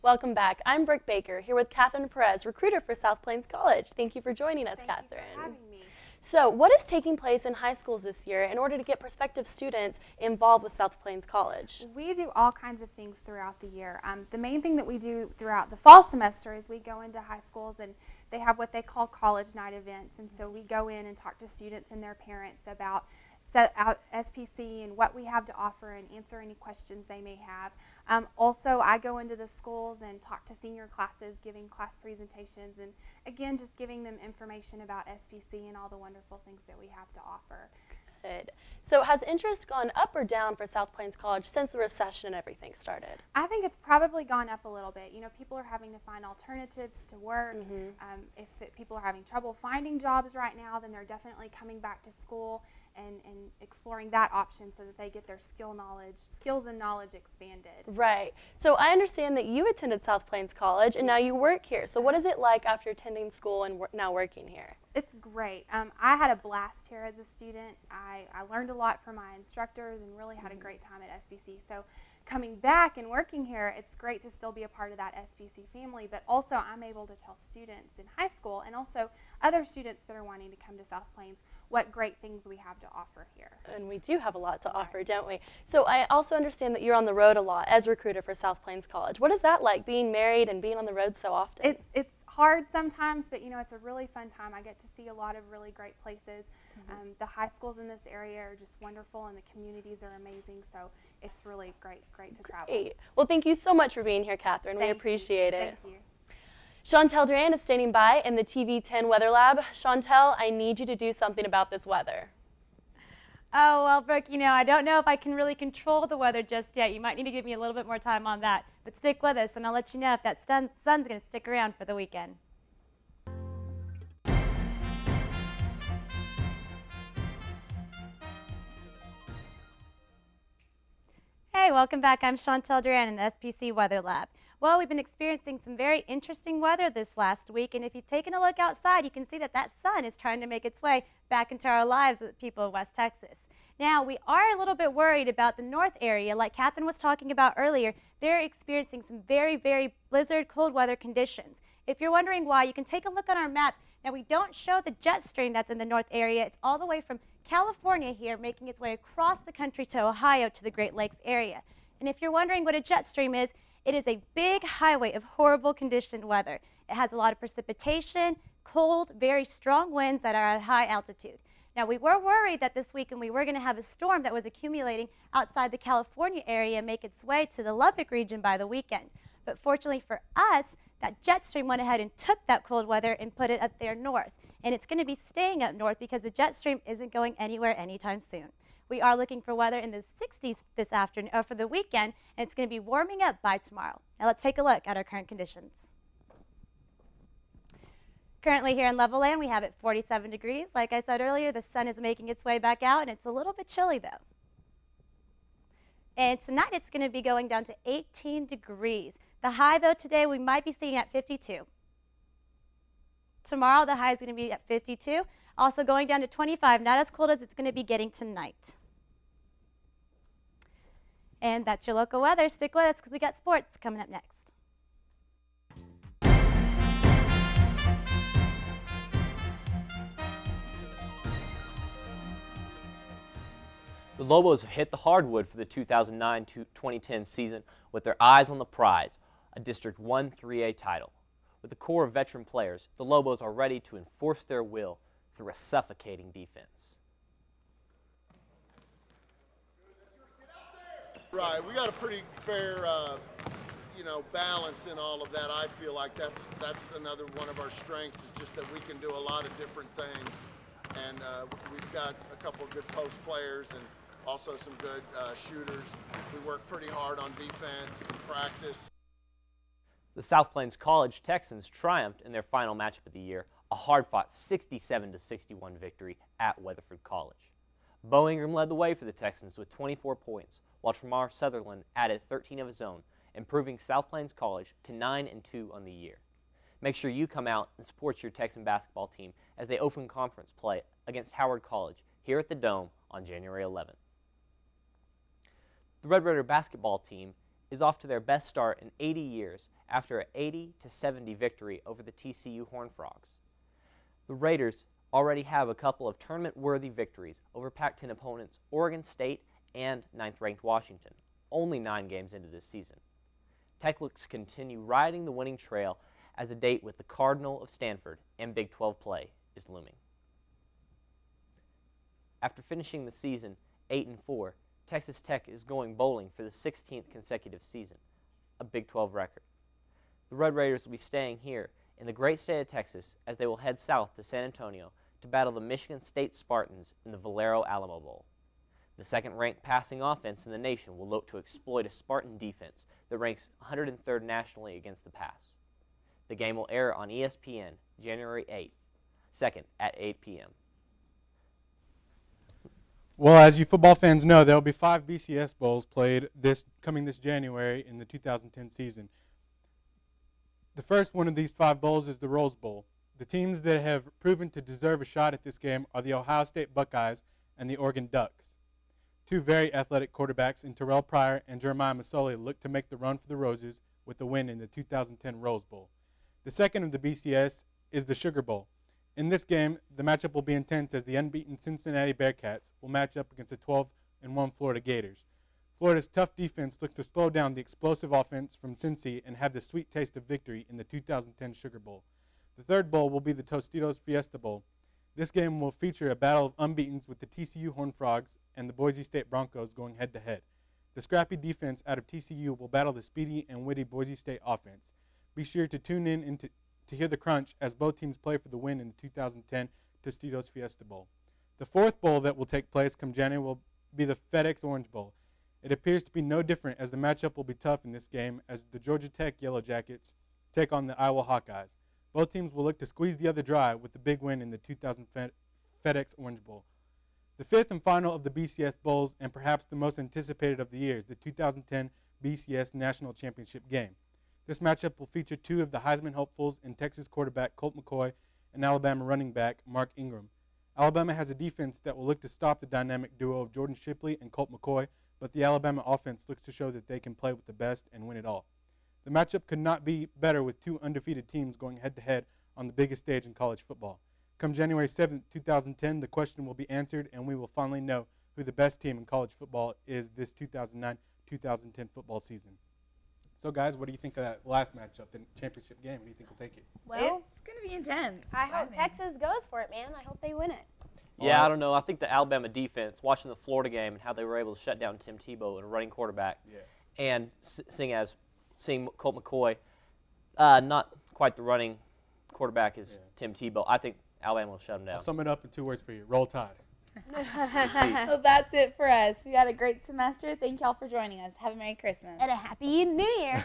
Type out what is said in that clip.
Welcome back. I'm Brooke Baker, here with Catherine Perez, recruiter for South Plains College. Thank you for joining us, Catherine. Thank you for having me. So, what is taking place in high schools this year in order to get prospective students involved with South Plains College? We do all kinds of things throughout the year. The main thing that we do throughout the fall semester is we go into high schools and they have what they call college night events. And so we go in and talk to students and their parents about SPC and what we have to offer and answer any questions they may have. Also, I go into the schools and talk to senior classes, giving class presentations, and again, just giving them information about SPC and all the wonderful things that we have to offer. Good. So has interest gone up or down for South Plains College since the recession and everything started? I think it's probably gone up a little bit. You know, people are having to find alternatives to work. If people are having trouble finding jobs right now, then they're definitely coming back to school and exploring that option so that they get their skills and knowledge expanded. Right. So I understand that you attended South Plains College and now you work here. So what is it like after attending school and now working here? It's great. I had a blast here as a student. I learned a lot from my instructors and really had a great time at SPC. So coming back and working here, it's great to still be a part of that SPC family, but also I'm able to tell students in high school and also other students that are wanting to come to South Plains what great things we have to offer here. And we do have a lot to offer, don't we? So I also understand that you're on the road a lot as recruiter for South Plains College. What is that like, being married and being on the road so often? It's hard sometimes, but you know, it's a really fun time. I get to see a lot of really great places. The high schools in this area are just wonderful and the communities are amazing, so it's really great to travel. Great. Well, thank you so much for being here, Catherine. We appreciate it. Thank you. Chantel Duran is standing by in the TV 10 Weather Lab. Chantel, I need you to do something about this weather. Oh, well, Brooke, you know, I don't know if I can really control the weather just yet. You might need to give me a little bit more time on that. But stick with us, and I'll let you know if that sun's going to stick around for the weekend. Hey, welcome back. I'm Chantel Duran in the SPC Weather Lab. Well, we've been experiencing some very interesting weather this last week, and if you've taken a look outside, you can see that that sun is trying to make its way back into our lives with people of West Texas. Now, we are a little bit worried about the north area. Like Catherine was talking about earlier, they're experiencing some very, very blizzard cold weather conditions. If you're wondering why, you can take a look on our map. Now, we don't show the jet stream that's in the north area. It's all the way from California here, making its way across the country to Ohio to the Great Lakes area. And if you're wondering what a jet stream is, it is a big highway of horrible conditioned weather. It has a lot of precipitation, cold, very strong winds that are at high altitude. Now, we were worried that this weekend we were going to have a storm that was accumulating outside the California area make its way to the Lubbock region by the weekend. But fortunately for us, that jet stream went ahead and took that cold weather and put it up there north. And it's going to be staying up north because the jet stream isn't going anywhere anytime soon. We are looking for weather in the 60s this afternoon, for the weekend, and it's going to be warming up by tomorrow. Now let's take a look at our current conditions. Currently here in Levelland, we have it 47 degrees. Like I said earlier, the sun is making its way back out, and it's a little bit chilly though. And tonight it's going to be going down to 18 degrees. The high though today we might be seeing at 52. Tomorrow the high is going to be at 52. Also going down to 25, not as cold as it's going to be getting tonight. And that's your local weather. Stick with us because we got sports coming up next. The Lobos have hit the hardwood for the 2009-2010 season with their eyes on the prize, a District 1 3A title. With a core of veteran players, the Lobos are ready to enforce their will through a suffocating defense. Right, we got a pretty fair, balance in all of that. I feel like that's another one of our strengths is just that we can do a lot of different things, and we've got a couple of good post players and also some good shooters. We work pretty hard on defense and practice. The South Plains College Texans triumphed in their final matchup of the year, a hard-fought 67-61 victory at Weatherford College. Bo Ingram led the way for the Texans with 24 points, while Tramar Sutherland added 13 of his own, improving South Plains College to 9-2 on the year. Make sure you come out and support your Texan basketball team as they open conference play against Howard College here at the Dome on January 11th. The Red Raider basketball team is off to their best start in 80 years after an 80-70 victory over the TCU Horned Frogs. The Raiders already have a couple of tournament-worthy victories over Pac-10 opponents Oregon State and 9th-ranked Washington, only 9 games into this season. Tech looks to continue riding the winning trail as a date with the Cardinal of Stanford and Big 12 play is looming. After finishing the season 8-4, Texas Tech is going bowling for the 16th consecutive season, a Big 12 record. The Red Raiders will be staying here in the great state of Texas as they will head south to San Antonio to battle the Michigan State Spartans in the Valero Alamo Bowl. The second-ranked passing offense in the nation will look to exploit a Spartan defense that ranks 103rd nationally against the pass. The game will air on ESPN January 2nd at 8 p.m. Well, as you football fans know, there will be 5 BCS Bowls played coming this January in the 2010 season. The first one of these 5 bowls is the Rose Bowl. The teams that have proven to deserve a shot at this game are the Ohio State Buckeyes and the Oregon Ducks. 2 very athletic quarterbacks in Terrell Pryor and Jeremiah Masoli look to make the run for the Roses with the win in the 2010 Rose Bowl. The second of the BCS is the Sugar Bowl. In this game, the matchup will be intense as the unbeaten Cincinnati Bearcats will match up against the 12-1 Florida Gators. Florida's tough defense looks to slow down the explosive offense from Cincy and have the sweet taste of victory in the 2010 Sugar Bowl. The third bowl will be the Tostitos Fiesta Bowl. This game will feature a battle of unbeatens with the TCU Horned Frogs and the Boise State Broncos going head-to-head. The scrappy defense out of TCU will battle the speedy and witty Boise State offense. Be sure to tune in to hear the crunch as both teams play for the win in the 2010 Tostitos Fiesta Bowl. The fourth bowl that will take place come January will be the FedEx Orange Bowl. It appears to be no different as the matchup will be tough in this game as the Georgia Tech Yellow Jackets take on the Iowa Hawkeyes. Both teams will look to squeeze the other dry with the big win in the 2000 FedEx Orange Bowl. The fifth and final of the BCS Bowls, and perhaps the most anticipated of the year, is the 2010 BCS National Championship game. This matchup will feature 2 of the Heisman hopefuls in Texas quarterback Colt McCoy and Alabama running back Mark Ingram. Alabama has a defense that will look to stop the dynamic duo of Jordan Shipley and Colt McCoy, but the Alabama offense looks to show that they can play with the best and win it all. The matchup could not be better with 2 undefeated teams going head-to-head on the biggest stage in college football. Come January 7th, 2010, the question will be answered, and we will finally know who the best team in college football is this 2009-2010 football season. So, guys, what do you think of that last matchup, the championship game? Who do you think will take it? Well, it's going to be intense. I hope Texas goes for it, man. I hope they win it. Yeah, I don't know. I think the Alabama defense, watching the Florida game and how they were able to shut down Tim Tebow and a running quarterback, and seeing Colt McCoy, not quite the running quarterback as Tim Tebow. I think Alabama will shut him down. I'll sum it up in 2 words for you. Roll Tide. Well, that's it for us. We had a great semester. Thank y'all for joining us. Have a Merry Christmas. And a Happy New Year.